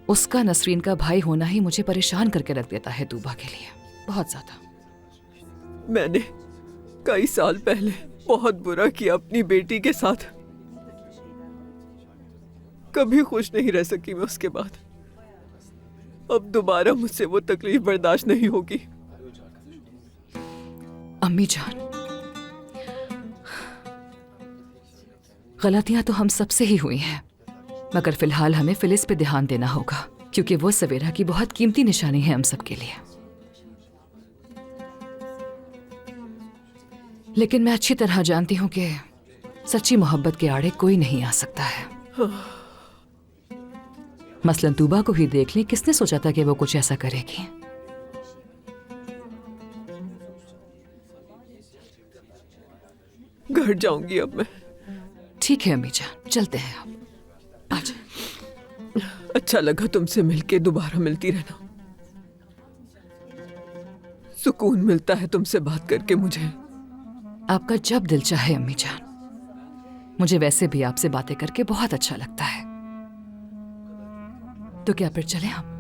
उसका नसरीन का भाई होना ही मुझे परेशान करके रख देता है तूबा के लिए, बहुत ज्यादा। मैंने कई साल पहले बहुत बुरा किया अपनी बेटी के साथ। कभी खुश नहीं रह सकी मैं उसके बाद। अब दोबारा मुझसे वो तकलीफ बर्दाश्त नहीं होगी। अम्मी जान, गलतियां तो हम सबसे ही हुई हैं, मगर फिलहाल हमें फिलिस पे ध्यान देना होगा, क्योंकि वो सवेरा की बहुत कीमती निशानी है हम सबके लिए। लेकिन मैं अच्छी तरह जानती हूं कि सच्ची मोहब्बत के आड़े कोई नहीं आ सकता है। मसलन तूबा को ही देख ली, किसने सोचा था कि वो कुछ ऐसा करेगी। घर जाऊंगी अब मैं। ठीक है अम्मी जान, चलते हैं आप। आजा। अच्छा लगा तुमसे मिलके, दोबारा मिलती रहना। सुकून मिलता है तुमसे बात करके मुझे। आपका जब दिल चाहे अम्मी जान। मुझे वैसे भी आपसे बातें करके बहुत अच्छा लगता है। तो क्या फिर चलें हम?